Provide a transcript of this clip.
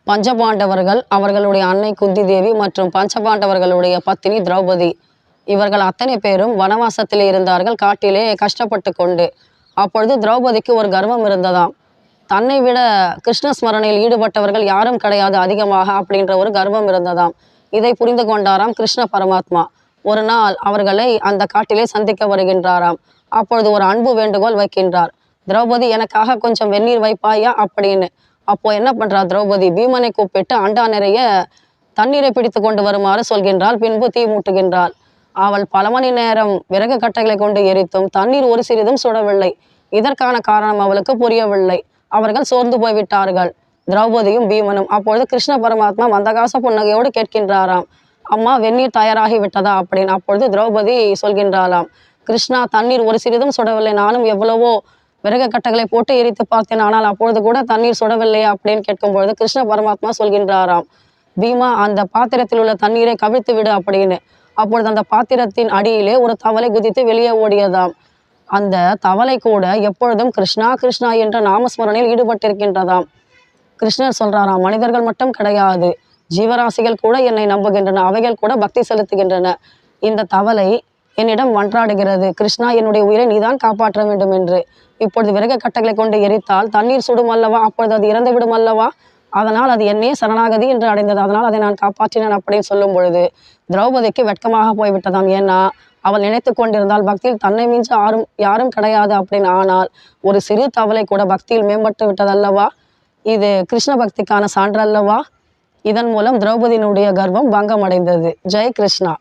பஞ்சபாண்டவர்கள், அவர்களுடைய அன்னை குந்தி தேவி மற்றும் பஞ்சபாண்டவர்களுடைய பத்தினி திரௌபதி இவர்கள் அத்தனை பேரும் வனவாசத்திலே இருந்தார்கள், காட்டிலே கஷ்டப்பட்டு கொண்டு. அப்பொழுது திரௌபதிக்கு ஒரு கர்வம் இருந்ததாம். தன்னை விட கிருஷ்ண ஸ்மரணையில் ஈடுபட்டவர்கள் யாரும் கிடையாது அதிகமாக அப்படின்ற ஒரு கர்வம் இருந்ததாம். இதை புரிந்து கொண்டாராம் கிருஷ்ண பரமாத்மா. ஒரு நாள் அவர்களை அந்த காட்டிலே சந்திக்க வருகின்றாராம். அப்பொழுது ஒரு அன்பு வேண்டுகோள் வைக்கின்றார். திரௌபதி, எனக்காக கொஞ்சம் வெந்நீர் வைப்பாயா அப்படின்னு. அப்போ என்ன பண்றா திரௌபதி, பீமனை கூப்பிட்டு அண்டா நிறைய தண்ணீரை பிடித்து கொண்டு வருமாறு சொல்கின்றாள். பின்பு தீ மூட்டுகின்றாள். அவள் பல மணி நேரம் விறகு கட்டைகளை கொண்டு எரித்தும் தண்ணீர் ஒரு சிறிதும் சுடவில்லை. இதற்கான காரணம் அவளுக்கு புரியவில்லை. அவர்கள் சோர்ந்து போய்விட்டார்கள், திரௌபதியும் பீமனும். அப்பொழுது கிருஷ்ண பரமாத்மா மந்தகாச புன்னகையோடு கேட்கின்றாராம், அம்மா வெந்நீர் தயாராகி விட்டதா அப்படின்னு. அப்பொழுது திரௌபதி சொல்கின்றாளாம், கிருஷ்ணா, தண்ணீர் ஒரு சிறிதும் சுடவில்லை. நானும் எவ்வளவோ விறகு கட்டைகளை போட்டு எரித்து பார்த்தேன், ஆனால் அப்பொழுது கூட தண்ணீர் சுடவில்லையா அப்படின்னு கேட்கும் பொழுது கிருஷ்ண பரமாத்மா சொல்கின்றாராம், பீமா, அந்த பாத்திரத்தில் உள்ள தண்ணீரை கவிழ்த்து விடு அப்படின்னு. அப்பொழுது அந்த பாத்திரத்தின் அடியிலே ஒரு தவளை குதித்து வெளியே ஓடியதாம். அந்த தவளை கூட எப்பொழுதும் கிருஷ்ணா கிருஷ்ணா என்ற நாமஸ்மரணையில் ஈடுபட்டிருக்கின்றதாம். கிருஷ்ணர் சொல்றாராம், மனிதர்கள் மட்டும் கிடையாது, ஜீவராசிகள் கூட என்னை நம்புகின்றன, அவைகள் கூட பக்தி செலுத்துகின்றன. இந்த தவளை என்னிடம் மன்றாடுகிறது, கிருஷ்ணா, என்னுடைய உயிரை நீதான் காப்பாற்ற வேண்டும் என்று. இப்பொழுது விறகு கட்டைகளை கொண்டு எரித்தால் தண்ணீர் சுடும் அல்லவா, அப்பொழுது அது இறந்து விடும் அல்லவா, அதனால் அது என்னே சரணாகதி என்று அடைந்தது, அதனால் அதை நான் காப்பாற்றினேன் அப்படின்னு சொல்லும் பொழுது திரௌபதிக்கு வெட்கமாக போய்விட்டதாம். ஏன்னா அவள் நினைத்து கொண்டிருந்தால் பக்தியில் தன்னை மிஞ்ச யாரும் கிடையாது அப்படின்னு. ஆனால் ஒரு சிறு தவளை கூட பக்தியில் மேம்பட்டு விட்டதல்லவா. இது கிருஷ்ண பக்திக்கான சான்றல்லவா. இதன் மூலம் திரௌபதியினுடைய கர்வம் பங்கம் அடைந்தது. ஜெய் கிருஷ்ணா.